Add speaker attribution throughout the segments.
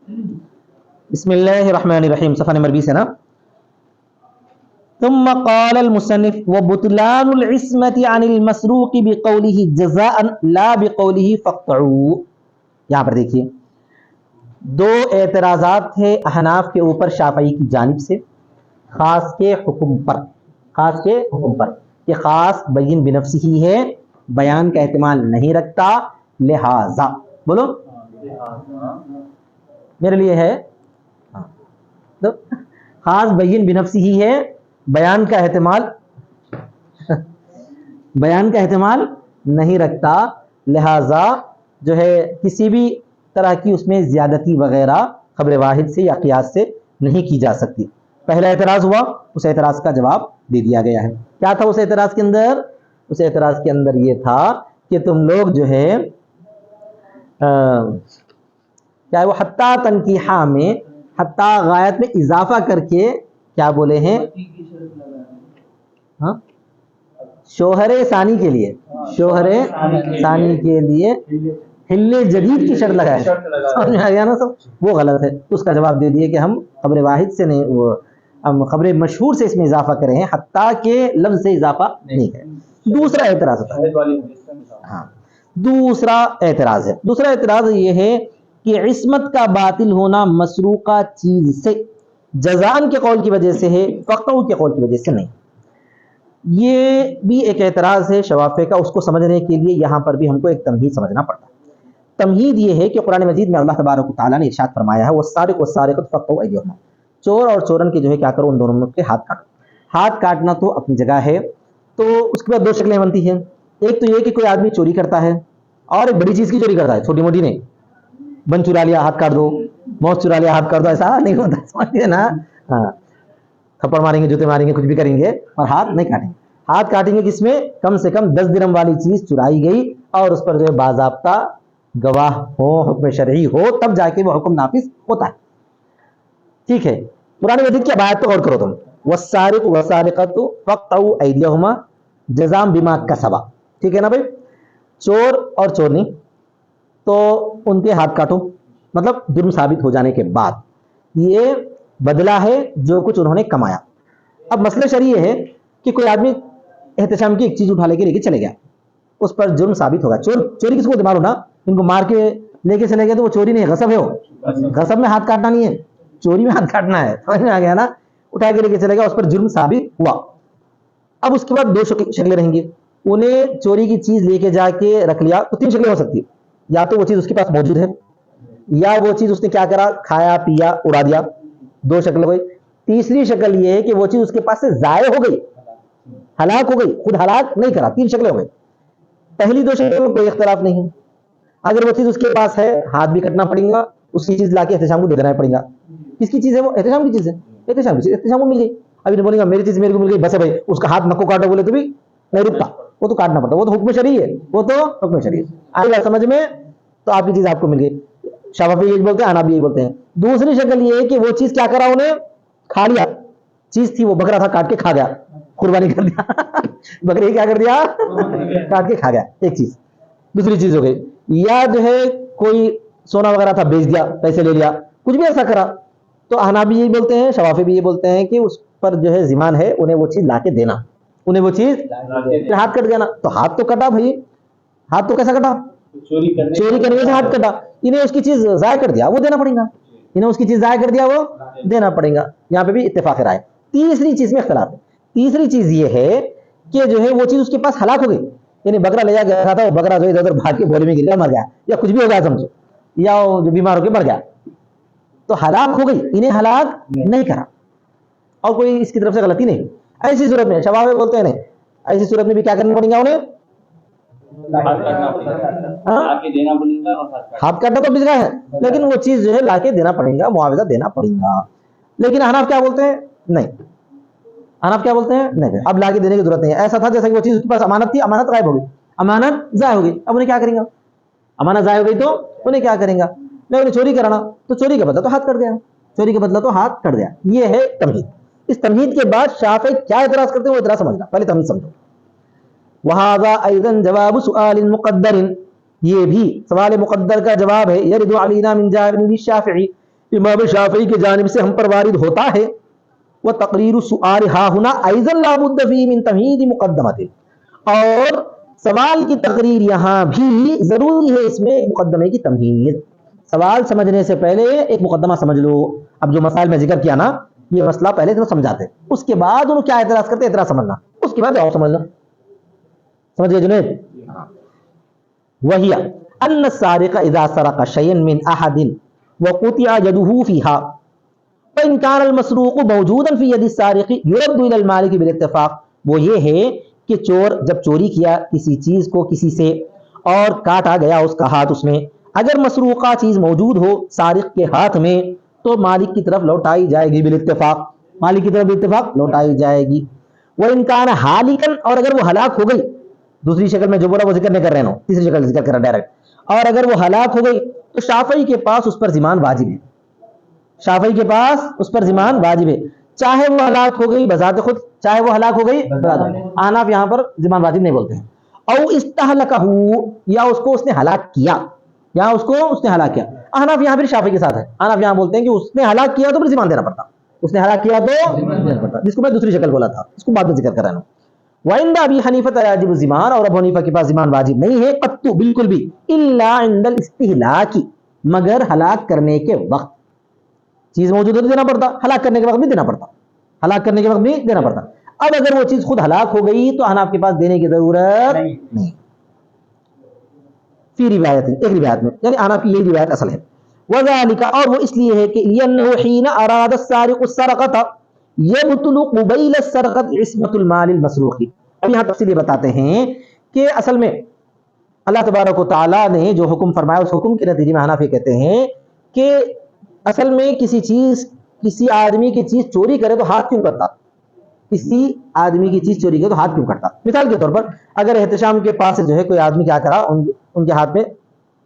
Speaker 1: بسم اللہ الرحمن الرحیم، صفحہ نمبر 20 ہے نا. ثم قال المصنف وبطلان العصمة عن المسروق بقوله جزاء لا بقوله فاقطعوا. یہاں پر دیکھیے دو اعتراضات تھے احناف کے اوپر شافعی کی جانب سے خاص کے حکم پر کہ خاص بین بنفسی ہی ہے، بیان کا احتمال نہیں رکھتا، لہذا بولو میرے لیے ہے تو خاص بین بنفسی ہی ہے، بیان کا احتمال نہیں رکھتا، لہذا جو ہے کسی بھی طرح کی اس میں زیادتی وغیرہ خبر واحد سے یا قیاس سے نہیں کی جا سکتی. پہلا اعتراض ہوا، اس اعتراض کا جواب دے دیا گیا ہے. کیا تھا اس اعتراض کے اندر؟ اس اعتراض کے اندر یہ تھا کہ تم لوگ جو ہے کیا وہ حتیٰ تنکیحہ میں حتیٰ غایت میں اضافہ کر کے کیا بولے ہیں، ہاں شوہر ثانی کے لیے حل جدید کی شرط لگائے، سمجھ میں آ گیا نا سب؟ وہ غلط ہے. تو اس کا جواب دے دیے کہ ہم خبر واحد سے نہیں، ہم خبر مشہور سے اس میں اضافہ کریں ہیں، حتیٰ کہ لفظ سے اضافہ نہیں ہے. دوسرا اعتراض ہوتا ہے، ہاں دوسرا اعتراض یہ ہے کہ عصمت کا باطل ہونا مسروقہ چیز سے جزان کے قول کی وجہ سے ہے، فقطعوا کے قول کی وجہ سے نہیں. یہ بھی ایک اعتراض ہے شوافع کا. اس کو سمجھنے کے لیے یہاں پر بھی ہم کو ایک تمہید سمجھنا پڑتا ہے. تمہید یہ ہے کہ قرآن مجید میں اللہ تبارک و تعالیٰ نے ارشاد فرمایا ہے والسارق والسارقۃ فقطعوا ایدیہما، چور اور چورن کے جو ہے کیا کرو، ان دونوں کے ہاتھ کاٹو. ہاتھ کاٹنا تو اپنی جگہ ہے. تو اس کے بعد دو شکلیں بنتی ہیں. ایک تو یہ کہ کوئی آدمی چوری کرتا ہے اور ایک بڑی چیز کی چوری کرتا ہے، چھوٹی موٹی نہیں، بن چرا لیا ہاتھ کاٹ دو، موت چرا لیا ہاتھ کاٹ دو، ایسا نہیں ہوتا، سمجھتے نا؟ ہاں تھپڑ ماریں گے، جوتے ماریں گے، کچھ بھی کریں گے اور ہاتھ نہیں کاٹیں گے. ہاتھ کاٹیں گے کس میں؟ کم سے کم 10 درہم والی چیز چرائی گئی اور اس پر جو ہے باضابطہ گواہ ہو، حکم شرعی ہو، تب جا کے وہ حکم نافذ ہوتا ہے. ٹھیک ہے. قرآن مجید کی آیت پہ غور کرو تم، والسارق والسارقۃ فقطعوا ایدیہما جزاء بما کسبا. ٹھیک ہے نا بھائی؟ چور اور چورنی تو ان کے ہاتھ کاٹو، مطلب جرم ثابت ہو جانے کے بعد یہ بدلہ ہے جو کچھ انہوں نے کمایا. اب مسئلہ شرعی یہ ہے کہ کوئی آدمی احتشام کی ایک چیز اٹھا لے کے چلے گیا، اس پر جرم ثابت ہوگا. چوری کس کو مارو نا، ان کو مار کے لے کے چلے گئے تو وہ چوری نہیں ہے، غصب ہے. وہ غصب میں ہاتھ کاٹنا نہیں ہے، چوری میں ہاتھ کاٹنا ہے. سمجھ میں آ گیا نا؟ اٹھا کے لے کے چلے گیا، اس پر جرم ثابت ہوا. اب اس کے بعد دو شکلیں رہیں گی. انہیں چوری کی چیز لے کے جا کے رکھ لیا تو 3 شکلیں ہو سکتی. یا تو وہ چیز اس کے پاس موجود ہے، یا وہ چیز اس نے کیا کرا، کھایا پیا اڑا دیا. 2 شکل ہوئی. تیسری شکل یہ ہے کہ وہ چیز اس کے پاس سے ضائع ہو گئی، ہلاک ہو گئی، خود ہلاک نہیں کرا. 3 شکلیں ہو گئی. پہلی 2 شکلوں میں کوئی اختلاف نہیں ہے. اگر وہ چیز اس کے پاس ہے، ہاتھ بھی کٹنا پڑے گا، اس کی چیز لا کے احتشام کو دے دینا پڑے گا. کس کی چیز ہے وہ؟ احتشام کی چیز ہے. احتشام کو مل گئی. ابھی نہیں بولے گا میری چیز میرے کو مل گئی، بس ہے بھائی اس کا ہاتھ نکو کاٹو بولے تو بھی نہیں رکتا، وہ تو کاٹنا پڑتا. وہ تو حکم شرعی ہے، آئے گا سمجھ میں؟ تو آپ کی چیز آپ کو مل گئی. شافعی یہی بولتے ہیں، حنابلہ یہی بولتے ہیں. دوسری شکل یہ ہے کہ وہ چیز کیا کرا، انہیں کھا لیا. چیز تھی وہ بکرا تھا، کاٹ کے کھا گیا، قربانی کر دیا. بکری کیا کر دیا، کاٹ کے کھا گیا. ایک چیز. دوسری چیز ہو گئی. یا جو ہے کوئی سونا وغیرہ تھا، بیچ دیا، پیسے لے لیا، کچھ بھی ایسا کرا. تو حنابلہ یہی بولتے ہیں، شوافی بھی یہ بولتے ہیں کہ اس پر جو ہے ضمان ہے، انہیں وہ چیز لا کے دینا. ہاتھ کٹ گیا نا، تو ہاتھ تو کٹا بھائی. ہاتھ تو کیسا کٹا؟ چوری کرنے سے ہاتھ کٹا. انہیں اس کی چیز ضائع کر دیا، وہ دینا پڑے گا. دینا پڑے گا. یہاں پہ بھی اتفاق رائے. تیسری چیز میں اختلاف ہے. تیسری چیز یہ ہے کہ جو ہے وہ چیز اس کے پاس ہلاک ہو گئی، یعنی بکرا لے جا گیا تھا، وہ بکرا جو ادھر ادھر بھاگ کے بھولے میں گر گیا، مر گیا، یا کچھ بھی ہو گیا سمجھو، یا جو بیمار ہو کے مر گیا، تو ہلاک ہو گئی. انہیں ہلاک نہیں کرا اور کوئی اس کی طرف سے غلطی نہیں. ایسی صورت میں شفاعی بولتے ہیں نہیں، ایسی صورت میں بھی کیا کرنا پڑے گا انہیں؟ ہاتھ کاٹنا تو بجرا ہے، لیکن وہ چیز جو ہے لا کے دینا پڑے گا، معاوضہ دینا پڑے گا. لیکن حناف کیا بولتے ہیں؟ نہیں. نہیں، اب لا کے دینے کی ضرورت نہیں ہے. ایسا تھا جیسا کہ وہ چیز اس کے پاس امانت تھی، امانت غائب ہو گئی، امانت ضائع ہو گئی. اب انہیں کیا کریں گا؟ امانت ضائع ہو گئی تو انہیں کیا کریں گا؟ نہیں، چوری کرانا تو چوری کا بدلہ تو ہاتھ کٹ گیا. یہ ہے تمہید. اس تمہید کے بعد شافعی کیا اعتراض کرتے ہیں، وہ اعتراض سمجھنا. پہلے تمہید سمجھو. وہذا ايضا جواب سؤال مقدر، یہ بھی سوال مقدر کا جواب ہے. يرد علينا من جانب الشافعي، امام شافعی کی جانب سے ہم پر وارد ہوتا ہے وہ تقریر السؤال ہا ہنا ایضا لا بد فی من تمہید مقدمۃ، اور سوال کی تقریر یہاں بھی ضروری ہے، اس میں ایک مقدمے کی تمہید، سوال سمجھنے سے پہلے ایک مقدمہ سمجھ لو۔ اب جو مسائل میں ذکر کیا نا، یہ مسئلہ پہلے تو سمجھاتے، اس کے بعد انہوں کیا اعتراض کرتے، اعتراض سمجھنا، اس کے بعد اور سمجھ لو، سمجھ گئے جنید؟ وہی ان السارق اذا سرق شيئا من احد وقطع يده فيها فان كان المسروق موجودا في يد السارق يرد الى المالك بالاتفاق، وہ یہ ہے کہ چور جب چوری کیا کسی چیز کو کسی سے اور کاٹا گیا اس کا ہاتھ، اس میں اگر مسروقہ چیز موجود ہو سارق کے ہاتھ میں تو مالک کی طرف لوٹائی جائے گی بالاتفاق، مالک کی طرف بالاتفاق لوٹائی جائے گی۔ وان كان حالكا، اور اگر وہ ہلاک ہو گئی، دوسری شکل میں جو بولا وہ ذکر نہیں کر رہے نا، تیسری شکل ذکر کر رہا ڈائریکٹ، اور اگر وہ ہلاک ہو گئی تو شافعی کے پاس اس پر ضمان واجب ہے، شافعی کے پاس اس پر ضمان واجب ہے، چاہے وہ ہلاک ہو گئی بذات خود، چاہے وہ ہلاک ہو گئی بذات خود، احناف یہاں پر ضمان واجب نہیں بولتے ہیں، او استہلکہ، یا اس کو اس نے ہلاک کیا، یا اس کو اس نے ہلاک کیا، احناف یہاں پھر شافعی کے ساتھ ہے، احناف یہاں بولتے ہیں کہ اس نے ہلاک کیا تو پھر ضمان دینا پڑتا، اس نے ہلاک کیا تو دینا پڑتا، جس کو میں دوسری شکل بولا تھا، اس کو بعد میں ذکر کر رہا ہوں۔ وَعِنْدَ أَبِي حَنِيفَةَ يَجِبُ الزِّمَانُ، اور ابو حنیفہ کے پاس ضمان واجب نہیں ہے، قطع بالکل بھی، الا عند الاستہلاک، مگر ہلاک کرنے کے وقت، چیز موجود ہے تو دینا پڑتا، ہلاک کرنے کے وقت بھی دینا پڑتا، ہلاک کرنے کے وقت بھی دینا پڑتا، اب اگر وہ چیز خود ہلاک ہو گئی تو احناف کے پاس دینے کی ضرورت نہیں، فی روایت، ایک روایت میں، یعنی احناف کی یہی روایت اصل ہے، وذالک، اور وہ اس لیے ہے کہ لأنه حين اراد السارق السرقة يبطل قبيل السرقة عصمة المال المسروق، اب یہاں تفصیل بتاتے ہیں کہ اصل میں اللہ تبارک و تعالیٰ نے جو حکم فرمایا اس حکم کے نتیجے میں حنفی کہتے ہیں کہ اصل میں کسی چیز، کسی آدمی کی چیز چوری کرے تو ہاتھ کیوں کرتا، کسی آدمی کی چیز چوری کرے تو ہاتھ کیوں کرتا، مثال کے طور پر اگر احتشام کے پاس جو ہے کوئی آدمی کیا کرا، ان کے ہاتھ میں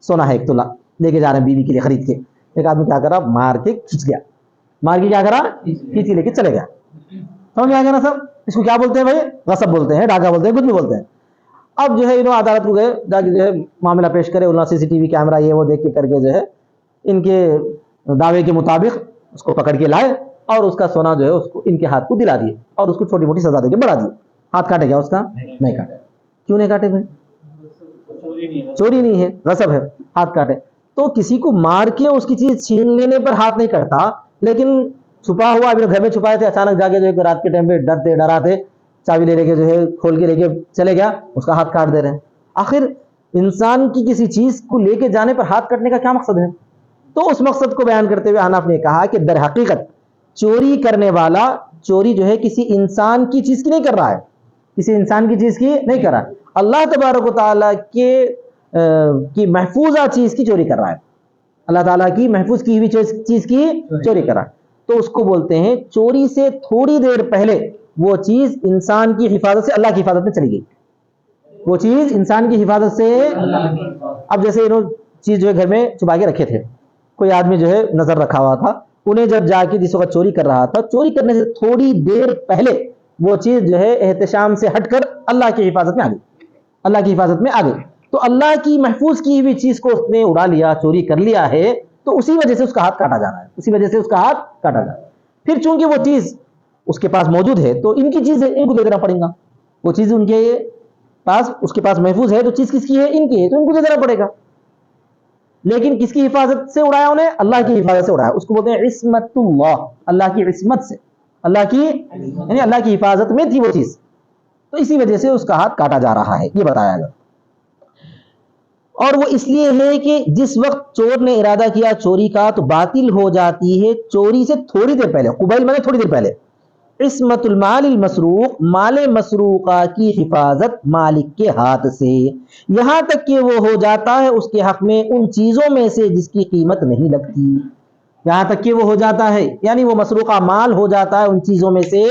Speaker 1: سونا ہے 1 تولہ لے کے جا رہے ہیں بیوی کے لیے خرید کے، ایک آدمی کیا کرا، مار کے کھینچ گیا، مار کے کیا کرا، کھینچ کے لے کے چلے گیا، سمجھ میں آ گیا نا سب؟ اس کو کیا بولتے ہیں بھائی؟ غصب بولتے ہیں، ڈاکہ بولتے ہیں، کچھ بھی بولتے ہیں۔ اب جو ہے انہوں عدالت کو گئے، جا کے جو ہے معاملہ پیش کرے، انہوں سی سی ٹی وی کیمرہ یہ وہ دیکھ کے کر کے جو ہے ان کے دعوے کے مطابق اس کو پکڑ کے لائے اور اس کا سونا جو ہے اس کو ان کے ہاتھ کو دلا دیے اور اس کو چھوٹی موٹی سزا دے کے بڑھا دیے۔ ہاتھ کاٹے گیا اس کا؟ نہیں کاٹے۔ کیوں نہیں کاٹے بھائی؟ چوری نہیں ہے، غصب ہے، ہاتھ کاٹے تو کسی کو مار کے اس کی چیز چھین لینے پر ہاتھ نہیں کٹتا، لیکن چھپا ہوا اپنے گھر میں چھپائے تھے، اچانک جا کے جو ہے رات کے ٹائم پہ ڈرتے ڈراتے چابی لے کے جو ہے کھول کے لے کے چلے گیا، اس کا ہاتھ کاٹ دے رہے ہیں۔ آخر انسان کی کسی چیز کو لے کے جانے پر ہاتھ کٹنے کا کیا مقصد ہے؟ تو اس مقصد کو بیان کرتے ہوئے حنف نے کہا کہ در حقیقت چوری کرنے والا چوری جو ہے کسی انسان کی چیز کی نہیں کر رہا ہے، کسی انسان کی چیز کی نہیں کر رہا ہے، اللہ تبارک و تعالیٰ کی محفوظہ چیز کی چوری کر رہا ہے، اللہ تعالیٰ کی محفوظ کی ہوئی چیز کی چوری کر رہا ہے، تو اس کو بولتے ہیں چوری سے تھوڑی دیر پہلے وہ چیز انسان کی حفاظت سے اللہ کی حفاظت میں چلی گئی، وہ چیز انسان کی حفاظت سے، اب جیسے انہوں چیز جو ہے گھر میں چھپا کے رکھے تھے، کوئی آدمی جو ہے نظر رکھا ہوا تھا، انہیں جب جا کے جس وقت چوری کر رہا تھا، چوری کرنے سے تھوڑی دیر پہلے وہ چیز جو ہے احتشام سے ہٹ کر اللہ کی حفاظت میں آ گئی، اللہ کی حفاظت میں آ گئی، تو اللہ کی محفوظ کی ہوئی چیز کو اس نے اڑا لیا، چوری کر لیا ہے، تو اسی وجہ سے اس کا ہاتھ کاٹا جا رہا ہے، اسی وجہ سے اس کا ہاتھ کاٹا جا رہا ہے۔ پھر چونکہ وہ چیز اس کے پاس موجود ہے تو ان کی چیز ہے، ان کو دے دینا پڑے گا، وہ چیز ان کے پاس، اس کے پاس محفوظ ہے تو چیز کس کی ہے؟ ان کی ہے، تو ان کو دے دینا پڑے گا، لیکن کس کی حفاظت سے اڑایا انہیں؟ اللہ کی حفاظت سے اڑایا، اس کو بولتے ہیں عصمت اللہ، اللہ کی عصمت سے، اللہ کی یعنی اللہ کی حفاظت میں تھی وہ چیز، تو اسی وجہ سے اس کا ہاتھ کاٹا جا رہا ہے، یہ بتایا گیا۔ اور وہ اس لیے ہے کہ جس وقت چور نے ارادہ کیا چوری کا تو باطل ہو جاتی ہے چوری سے تھوڑی دیر پہلے، قبیل میں تھوڑی دیر پہلے، عصمت المال المسروق، مال مسروقہ کی حفاظت مالک کے ہاتھ سے، یہاں تک کہ وہ ہو جاتا ہے اس کے حق میں ان چیزوں میں سے جس کی قیمت نہیں لگتی، یہاں تک کہ وہ ہو جاتا ہے یعنی وہ مسروقہ مال ہو جاتا ہے ان چیزوں میں سے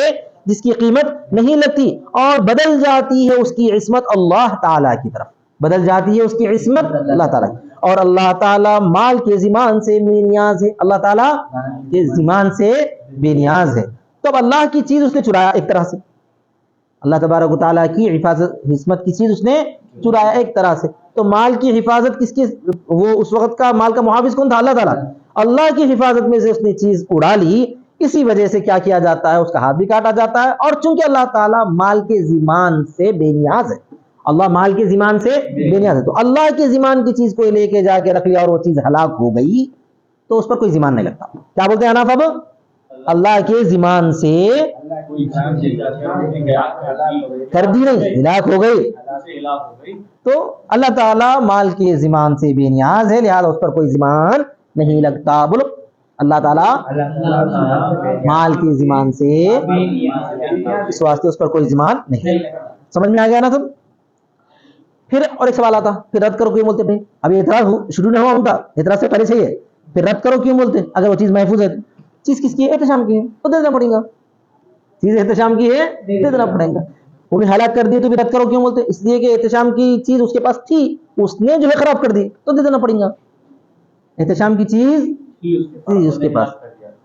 Speaker 1: جس کی قیمت نہیں لگتی، اور بدل جاتی ہے اس کی عصمت اللہ تعالیٰ کی طرف، بدل جاتی ہے اس کی عصمت اللہ تعالیٰ، اور اللہ تعالیٰ مال کے ضمان سے بے نیاز ہے، اللہ تعالیٰ کے ضمان سے بے نیاز ہے، تو اب اللہ کی چیز اس نے چرایا ایک طرح سے، اللہ تبارک و تعالیٰ کی حفاظت عصمت کی چیز اس نے چرایا ایک طرح سے، تو مال کی حفاظت کس کی؟ وہ اس وقت کا مال کا محافظ کون تھا؟ اللہ تعالیٰ، اللہ کی حفاظت میں سے اس نے چیز اڑا لی، اسی وجہ سے کیا کیا جاتا ہے، اس کا ہاتھ بھی کاٹا جاتا ہے۔ اور چونکہ اللہ تعالیٰ مال کے ذمان سے بے نیاز ہے، اللہ مال کے ذمان سے بے نیاز ہے، تو اللہ کے ذمان کی چیز کو لے کے جا کے رکھ لیا اور وہ چیز ہلاک ہو گئی تو اس پر کوئی ذمان نہیں لگتا۔ کیا بولتے ہیں حنف؟ اب اللہ کے ذمان سے کر دی نہیں، ہلاک ہو گئی، تو اللہ تعالیٰ مال کے ذمان سے بے نیاز ہے، لہذا اس پر کوئی ذمان نہیں لگتا۔ بولو اللہ تعالیٰ مال کے ذمان سے اس واسطے اس پر کوئی ذمان نہیں۔ سمجھ میں آ گیا نا تم؟ پھر اور ایک سوال آتا، پھر رد کرو کیوں بولتے بھائی؟ ابھی اعتراض شروع نہیں ہوا ہوتا، اعتراض سے پہلے صحیح ہے، پھر رد کرو کیوں بولتے؟ اگر وہ چیز محفوظ ہے، چیز کس کی ہے؟ احتشام کی ہے، تو دے دینا پڑے گا، چیز احتشام کی ہے دے دینا پڑے گا۔ وہ بھی ہلاک کر دی تو بھی رد کرو کیوں بولتے؟ اس لیے کہ احتشام کی چیز اس کے پاس تھی، اس نے جو ہے خراب کر دی تو دے دینا پڑے گا، احتشام کی چیز تھی اس کے پاس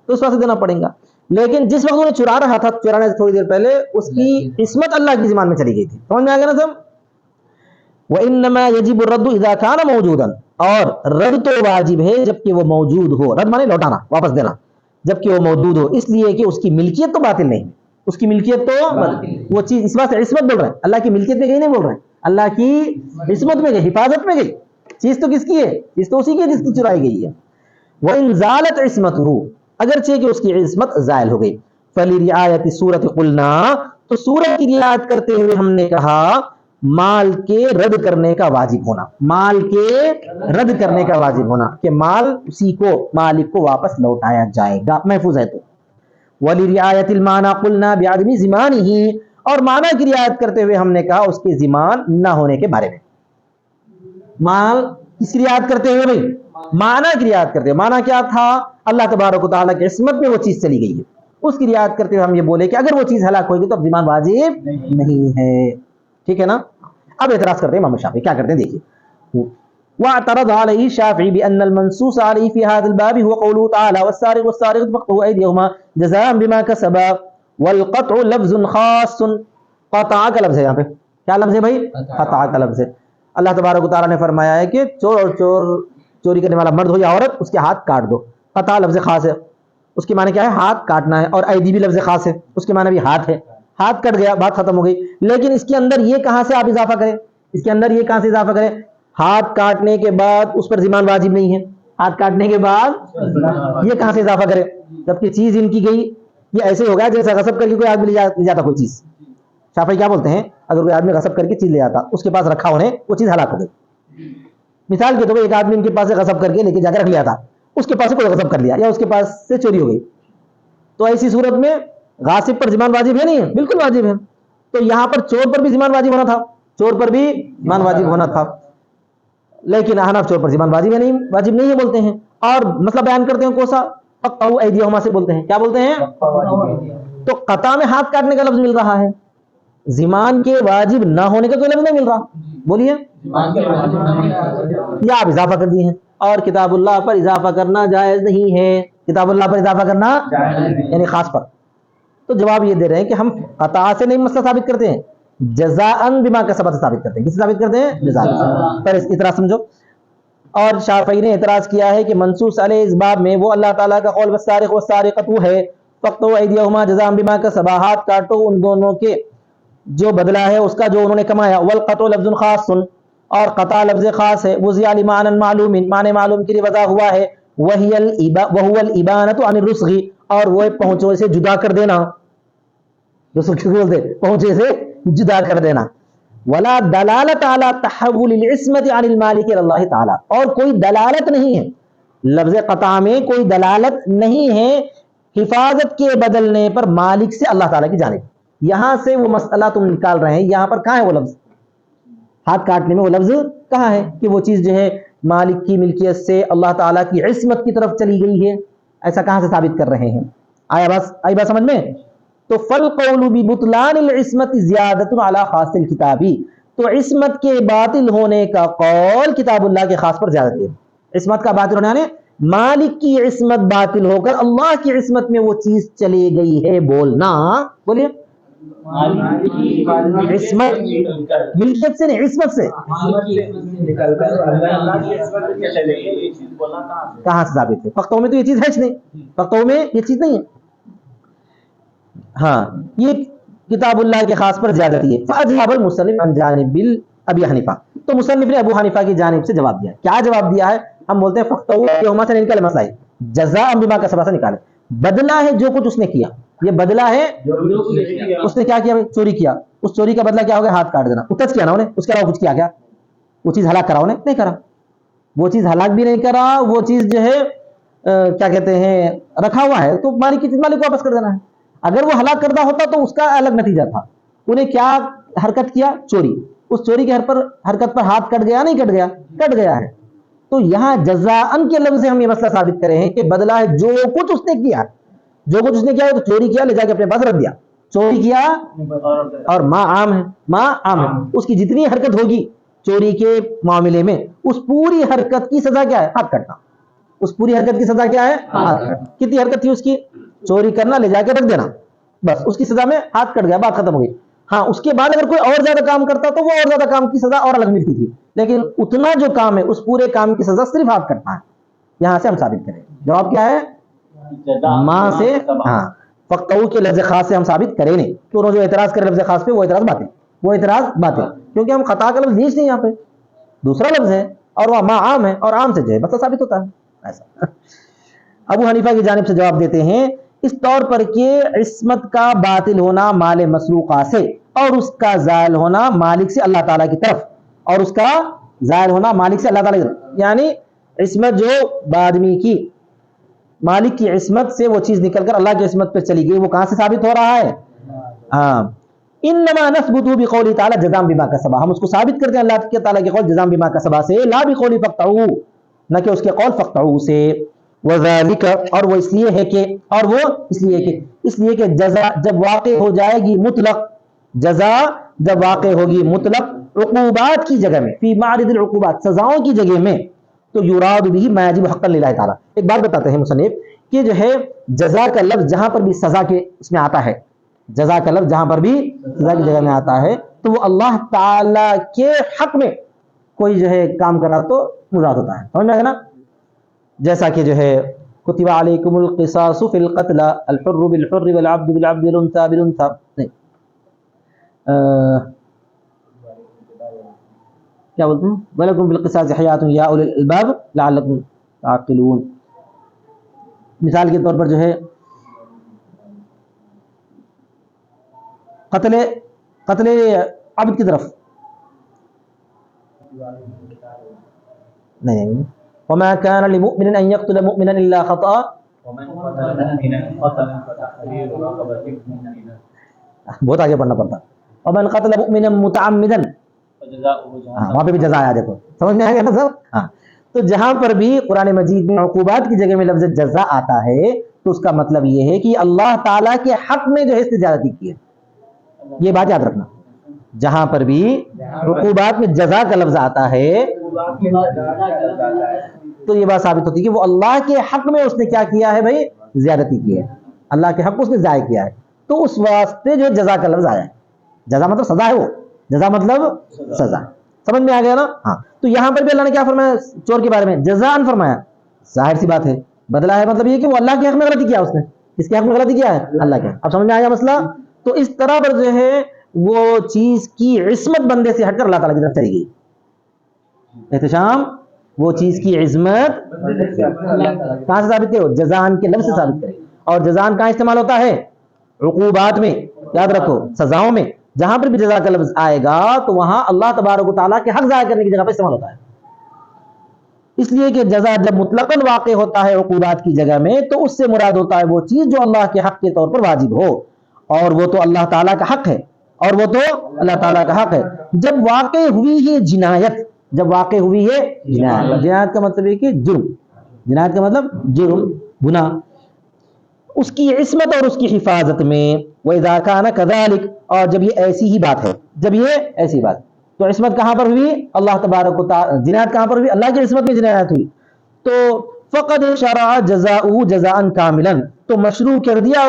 Speaker 1: تو اس واسطے دینا پڑے گا۔ لیکن جس وقت انہیں چرا رہا تھا، چرانے سے تھوڑی دیر پہلے اس کی عصمت اللہ کی ذمہ میں چلی گئی تھی۔ سمجھ میں آ گیا نا سب؟ وَإِنَّمَا يَجِبُ الرَّدُّ إِذَا كَانَ مَوْجُودًا، اور رد تو واجب ہے جبکہ وہ موجود ہو، رد مانے لوٹانا، واپس دینا، جبکہ وہ موجود ہو، اس لیے کہ اس کی ملکیت تو باطل نہیں، اس کی ملکیت تو وہ چیز، اس بات سے عصمت بول رہے ہیں، اللہ کی ملکیت میں گئی نہیں بول رہے ہیں، اللہ کی عصمت میں گئی، حفاظت میں گئی، چیز تو کس کی ہے؟ چیز تو اسی کی ہے جس کی چرائی گئی ہے۔ وَإِنْ زَالَتْ عِصْمَتُهُ، اگرچہ کہ اس کی عصمت زائل ہو گئی، فَلِرِعَایَةِ الصُّورَةِ قُلْنَا، تو سورت کی رعایت کرتے ہوئے ہم نے کہا مال کے رد کرنے کا واجب ہونا، مال کے رد کرنے کا واجب ہونا، کہ مال اسی کو، مالک کو واپس لوٹایا جائے گا، محفوظ ہے تو۔ وَلِرِعَایَةِ الْمَانَى قُلْنَا بِعَدْمِ زِمَانِهِ، اور معنی کی رعایت کرتے ہوئے ہم نے کہا اس کے ذمان نہ ہونے کے بارے میں۔ مال کس کی رعایت کرتے ہوئے بھائی؟ معنی کی رعایت کرتے ہوئے۔ معنی کیا تھا؟ اللہ تبارک و تعالیٰ کی عصمت میں وہ چیز چلی گئی ہے، اس کی رعایت کرتے ہوئے ہم یہ بولے کہ اگر وہ چیز ہلاک ہوگی تو اب ذمان واجب نہیں ہے، ٹھیک ہے نا؟ اب اعتراض کرتے ہیں امام شافعی، کیا کرتے ہیں دیکھیے۔ واعترض عليه الشافعي بأن المنصوص عليه في هذا الباب هو قوله تعالى والسارق والسارقة فاقطعوا أيديهما جزاء بما كسبا، والقطع لفظ خاص، قطع کا لفظ ہے یہاں پہ، کیا لفظ ہے بھائی؟ قطع کا لفظ ہے۔ اللہ تبارک و تعالیٰ نے فرمایا ہے کہ چور اور چوری کرنے والا مرد ہو یا عورت، اس کے ہاتھ کاٹ دو۔ قطع لفظ خاص ہے، اس کے معنی کیا ہے؟ ہاتھ کاٹنا ہے، اور ایدی بھی لفظ خاص ہے، اس کے معنی بھی ہاتھ ہے، ہاتھ کٹ گیا، بات ختم ہو گئی۔ لیکن اس کے اندر یہ کہاں سے آپ اضافہ کریں؟ اس کے اندر یہ کہاں سے اضافہ کریں؟ ہاتھ کاٹنے کے بعد اس پر ذمان واجب نہیں ہے، ہاتھ کاٹنے کے بعد یہ کہاں سے اضافہ کرے؟ جبکہ چیز ان کی گئی، یہ ایسے ہو گیا جیسے غصب کر کے کوئی آدمی لے جاتا کوئی چیز۔ شافعی کیا بولتے ہیں؟ اگر کوئی آدمی غصب کر کے چیز لے جاتا، اس کے پاس رکھا ہونے، وہ چیز ہلاک ہو گئی۔ مثال کے طور پر ایک آدمی ان کے پاس سے غصب کر کے لے کے جا کے رکھ لیا تھا، اس کے پاس سے کوئی غصب کر لیا یا اس کے پاس سے چوری ہو گئی، تو ایسی صورت میں غاصب پر ذمان واجب ہے نہیں ہے؟ بالکل واجب ہے۔ تو یہاں پر چور پر بھی ذمان واجب ہونا تھا، چور پر بھی ذمان واجب ہونا تھا، لیکن احناف چور پر ذمان واجب نہیں ہے بولتے ہیں، اور مسئلہ بیان کرتے ہیں کوسا فقطعوا ایدیہما سے بولتے ہیں، کیا بولتے ہیں؟ تو قطع میں ہاتھ کاٹنے کا لفظ مل رہا ہے، ذمان کے واجب نہ ہونے کا کوئی لفظ نہیں مل رہا، بولیے یا آپ اضافہ کر دیے ہیں، اور کتاب اللہ پر اضافہ کرنا جائز نہیں ہے، کتاب اللہ پر اضافہ کرنا یعنی خاص پر۔ تو جواب یہ دے رہے ہیں کہ ہم قطع سے نہیں مسئلہ ثابت کرتے ہیں، جزاءً بما کسبت سے ثابت کرتے ہیں۔ کس سے ثابت کرتے ہیں؟ جزاء پر۔ اس اعتراض سمجھو۔ اور شافعی نے اعتراض کیا ہے کہ منصوص علیہ اس باب میں وہ اللہ تعالیٰ کا قول والسارق والسارقۃ ہے، فاقطعوا ایدیہما جزاء بما کسبا، ہاتھ کاٹو ان دونوں کے جو بدلہ ہے اس کا جو انہوں نے کمایا، والقطع لفظ خاص، اور قطع لفظ خاص ہے، وضع لمعنى معلوم، معنی معلوم کے لیے وضع ہوا ہے، وهو الابانۃ عن الرسغ، اور وہ پہنچے سے جدا کر دینا، رسغ کس بولتے؟ پہنچے سے جدا کر دینا۔ ولا دلالت علی تحول العصمت عن المالک الی اللہ تعالی، اور کوئی دلالت نہیں ہے، لفظ قطع میں کوئی دلالت نہیں ہے حفاظت کے بدلنے پر مالک سے اللہ تعالیٰ کی جانب۔ یہاں سے وہ مسئلہ تم نکال رہے ہیں، یہاں پر کہاں ہے وہ لفظ؟ ہاتھ کاٹنے میں وہ لفظ کہاں ہے کہ وہ چیز جو ہے مالک کی ملکیت سے اللہ تعالیٰ کی عصمت کی طرف چلی گئی ہے؟ ایسا کہاں سے ثابت کر رہے ہیں؟ آئی بات سمجھ میں؟ تو فالقول ببطلان العصمت زیادۃ علی خاص الکتابی، تو عصمت کے باطل ہونے کا قول کتاب اللہ کے خاص پر زیادت ہے۔ عصمت کا باطل ہونے یعنی مالک کی عصمت باطل ہو کر اللہ کی عصمت میں وہ چیز چلی گئی ہے بولنا، بولیے عصمت ملکیت سے نہیں، عصمت سے کہاں سے ثابت ہے؟ فقطعوا میں تو یہ چیز ہے نہیں، فقطعوا میں یہ چیز نہیں ہے. ہاں یہ کتاب اللہ کے خاص پر زیادتی ہے. فاجاب المصنف عن جانب ابی حنیفہ، تو مصنف نے ابو حنیفہ کی جانب سے جواب دیا. کیا جواب دیا ہے؟ ہم بولتے ہیں فقطعوا کے ہما سے نکالے مسئلہ ہے، جزاء بما کسب سے نکالے، بدلہ ہے جو کچھ اس نے کیا، یہ بدلہ ہے. اس نے کیا کیا؟ چوری کیا. اس چوری کا بدلہ کیا ہوگا؟ ہاتھ کاٹ دینا. اتج کیا نا انہیں، اس کے علاوہ کچھ کیا؟ کیا وہ چیز ہلاک کرا؟ انہیں نہیں کرا. وہ چیز ہلاک بھی نہیں کرا، وہ چیز جو ہے کیا کہتے ہیں رکھا ہوا ہے، تو مالک کی چیز مالک کو واپس کر دینا ہے. اگر وہ ہلاک کردہ ہوتا تو اس کا الگ نتیجہ تھا. انہیں کیا حرکت کیا؟ چوری. اس چوری کے حرکت پر ہاتھ کٹ گیا؟ نہیں کٹ گیا؟ کٹ گیا ہے. تو یہاں جزاءن کے لفظ سے ہم یہ مسئلہ ثابت کرے ہیں کہ بدلہ ہے جو کچھ اس نے کیا. جو کچھ اس نے کیا، تو چوری کیا، لے جا کے اپنے پاس رکھ دیا. چوری کیا اور ما عام ہے، ما عام ہے. اس کی جتنی حرکت ہوگی چوری کے معاملے میں، اس پوری حرکت کی سزا کیا ہے؟ ہاتھ کٹنا. اس پوری حرکت کی سزا کیا ہے؟ ہاتھ کٹنا. کتنی حرکت تھی اس کی؟ چوری کرنا، لے جا کے رکھ دینا، بس اس کی سزا میں ہاتھ کٹ گیا، بات ختم ہو گئی. ہاں اس کے بعد اگر کوئی اور زیادہ کام کرتا تو وہ اور زیادہ کام کی سزا اور الگ ملتی تھی، لیکن اتنا جو کام ہے اس پورے کام کی سزا صرف ہاتھ کٹنا ہے. یہاں سے ہم ثابت کریں. جواب کیا ہے؟ ماں سے. ہاں فقطعوا کے لفظ خاص سے ہم ثابت کریں نہیں. تو جو اعتراض کرے لفظ خاص پہ، وہ اعتراض باطل، وہ اعتراض باطل، کیونکہ ہم خطا کا لفظ نہیں یہاں پہ، دوسرا لفظ ہے اور وہ ما عام ہے، اور عام سے جو ہے مسئلہ ثابت ہوتا ہے. ایسا ابو حنیفہ کی جانب سے جواب دیتے ہیں اس طور پر کہ عصمت کا باطل ہونا مال مسروقہ سے، اور اس کا زائل ہونا مالک سے اللہ تعالیٰ کی طرف، اور اس کا زائل ہونا مالک سے اللہ تعالیٰ کی طرف. یعنی عصمت جو آدمی کی، مالک کی عصمت سے وہ چیز نکل کر اللہ کی عصمت پہ چلی گئی، وہ کہاں سے ثابت ہو رہا ہے؟ ہاں انما نثبت بقول تعالی جزاء بما کسب، ہم اس کو ثابت کرتے ہیں اللہ کے تعالیٰ کے قول جزاء بما کسب سے، لا بقول فقطعوا، نہ کہ اس کے قول فقطعوا سے. وذالک، اور وہ اس لیے ہے کہ، اور وہ اس لیے کہ جزا جب واقع ہو جائے گی مطلق، جزا جب واقع ہوگی مطلق عقوبات کی جگہ میں، فی معرض العقوبات، سزاؤں کی جگہ میں، تو یراد به ما یجب حقا للہ تعالی. ایک بات بتاتے ہیں مصنف کہ جو ہے جزا کا لفظ جہاں پر بھی سزا کے اس میں آتا ہے، جزا کا لفظ جہاں پر بھی سزا کی جگہ میں آتا ہے، تو وہ اللہ تعالی کے حق میں کوئی جو ہے کام کرا تو مراد ہوتا ہے. سمجھ میں آئے نا؟ جیسا کہ جو ہے کتب علیکم القصاص فی القتل الحر بالحر والعبد بالعبد والانثى بالانثى، نہیں کیا بولتے ہیں؟ وَلَكُمْ بِالْقِصَاصِ حَيَاةٌ يَا أُولِي الْأَلْبَابِ لَعَلَّكُمْ تَعْقِلُونَ. مثال کے طور پر جو ہے قتل عبد کی طرف نہیں، وَمَا كَانَ لِمُؤْمِنٍ أَن يَقْتُلَ مُؤْمِنًا إِلَّا خَطَأً، بہت آگے پڑھنا پڑتا. وَمَنْ قَتَلَ مُؤْمِنًا مُتَعَمِّدًا، وہاں پہ بھی جزا آیا، دیکھو سمجھ میں آ گیا نا سب. ہاں تو جہاں پر بھی قرآن مجید میں عقوبات کی جگہ میں لفظ جزا آتا ہے تو اس کا مطلب یہ ہے کہ اللہ تعالیٰ کے حق میں جو ہے استجازتی کی ہے. یہ بات یاد رکھنا، جہاں پر بھی عقوبات میں جزا کا لفظ آتا ہے تو یہ بات ثابت ہوتی ہے کہ وہ اللہ کے حق میں اس نے کیا کیا ہے بھائی؟ زیادتی کی ہے. اللہ کے حق اس نے ضائع کیا ہے، تو اس واسطے جو جزا کا لفظ آیا ہے. جزا مطلب سزا ہے، وہ جزا مطلب سزا. سمجھ میں آ گیا نا؟ ہاں تو یہاں پر بھی اللہ نے کیا فرمایا چور کے بارے میں؟ جزاء فرمایا. ظاہر سی بات ہے بدلہ ہے، مطلب یہ کہ وہ اللہ کے حق میں غلطی کیا، اس نے کس کے حق میں غلطی کیا ہے؟ اللہ کے. اب سمجھ میں آ گیا مسئلہ؟ تو اس طرح پر جو ہے وہ چیز کی عصمت بندے سے ہٹ کر اللہ تعالیٰ کی طرف چلی گئی. احتشام، وہ چیز کی عظمت کہاں سے ثابت ہے؟ جزان کے لفظ سے ثابت کرے. اور جزان کہاں استعمال ہوتا ہے؟ عقوبات میں. یاد رکھو سزاؤں میں جہاں پر بھی جزا کا لفظ آئے گا تو وہاں اللہ تبارک و تعالیٰ کے حق ضائع کرنے کی جگہ پر استعمال ہوتا ہے. اس لیے کہ جزا جب مطلقاً واقع ہوتا ہے عقوبات کی جگہ میں تو اس سے مراد ہوتا ہے وہ چیز جو اللہ کے حق کے طور پر واجب ہو، اور وہ تو اللہ تعالیٰ کا حق ہے، اور وہ تو اللہ تعالیٰ کا حق ہے. جب واقع ہوئی ہے جنایت، جب واقع ہوئی ہے جنایت، جنایت کا مطلب ہے کہ جرم، جنایت کا مطلب جرم، گناہ، اس کی عصمت اور اس کی حفاظت میں. وَإِذَا كَانَ كَذَلِكَ، اور جب یہ ایسی ہی بات ہے، جب یہ ایسی بات، تو عصمت کہاں پر ہوئی؟ اللہ تبارک و تعالی. جنایت کہاں پر ہوئی؟ اللہ کی عصمت میں جنایت ہوئی. تو فقد شرع جزاؤه جزاء كاملا، تو مشروع کر دیا،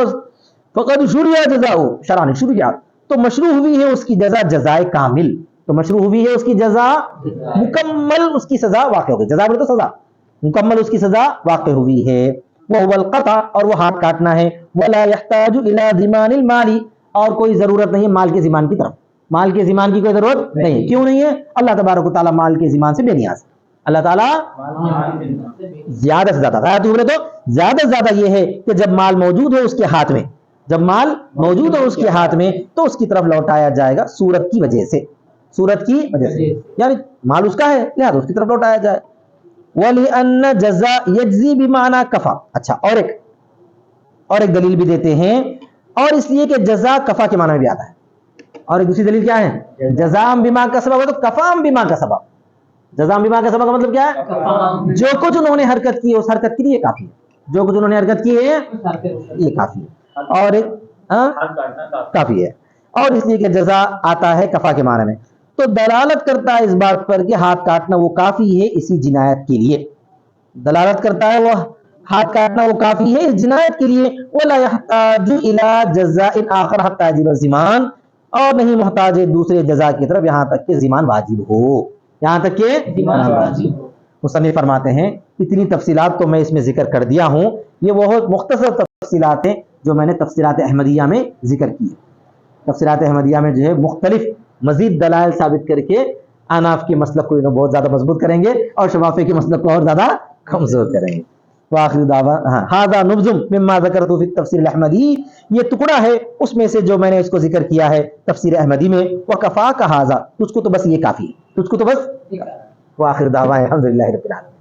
Speaker 1: فقد شرع جزاؤه، شرع نے شروع کیا، تو مشروع ہوئی ہے اس کی جزا جزائے کامل، تو مشروع ہوئی ہے اس کی جزا مکمل، اس کی سزا واقع ہو گئی. جزا بولے تو سزا، مکمل اس کی سزا واقع ہوئی ہے. وَهُوَ الْقَطْعُ اور وہ ہاتھ کاٹنا ہے. وَلَا يَحْتَاجُ إِلَى ضِمَانِ الْمَالِ اور کوئی ضرورت نہیں ہے مال کے ضمان کی طرف. مال کے ضمان کی کوئی ضرورت نہیں. کیوں نہیں ہے؟ اللہ تبارک و تعالیٰ مال کے ضمان سے بے نیاز. اللہ تعالیٰ زیادہ سے زیادہ غایت عمر تو زیادہ سے زیادہ یہ ہے کہ جب مال موجود ہو اس کے ہاتھ میں، جب مال موجود ہو اس کے ہاتھ میں تو اس کی طرف لوٹایا جائے گا صورت کی وجہ سے. صورت کی وجہ سے یعنی مال اس کا ہے لہذا اس کی طرف لوٹایا جائے. وَلِأَنَّ جَزَا يَجْزِي بِمَعْنَى کفا. اچھا اور ایک دلیل بھی دیتے ہیں، اور اس لیے کہ جزا کفا کے معنی میں بھی آتا ہے. اور ایک دوسری دلیل کیا ہے؟ جزام بما کسبا تو کفام بما کسبا. جزام بما کسبا کا مطلب کیا ہے؟ جو کچھ انہوں نے حرکت کی ہے اس حرکت کے لیے کافی ہے. جو کچھ انہوں نے حرکت کی ہے یہ کافی ہے. اور ایک کافی ہے. اور اس لیے کہ جزا آتا ہے کفا کے معنی میں، تو دلالت کرتا ہے اس بات پر کہ ہاتھ کاٹنا وہ کافی ہے اسی جنایت کے لیے. دلالت کرتا ہے وہ ہاتھ کاٹنا وہ کافی ہے اس جنایت کے لیے. وَلَا يَحْتَاجُ إِلَى جَزَاءٍ آخَرَ حَتَّى يَجِبَ الضِّمَانُ اور نہیں محتاج ہے دوسرے جزا کی طرف یہاں تک کہ ضمان واجب ہو. یہاں تک کہ ضمان واجب ہو. مصنف فرماتے ہیں اتنی تفصیلات تو میں اس میں ذکر کر دیا ہوں. یہ بہت مختصر تفصیلات ہیں جو میں نے تفصیلات احمدیہ میں ذکر کی. تفصیلات احمدیہ میں جو ہے مختلف مزید دلائل ثابت کر کے اناف کے مسلک کو بہت زیادہ مضبوط کریں گے اور شفافی کے مسلک کو اور زیادہ کمزور کریں گے. وآخر دعوانا ھذا نبذ مما ذکرت فی التفسیر الاحمدی. یہ ٹکڑا ہے اس میں سے جو میں نے اس کو ذکر کیا ہے تفسیر احمدی میں. وکفاک ھذا تجھ کو تو بس یہ کافی ہے. تجھ کو تو بس. وآخر دعوانا الحمدللہ رب العالمین.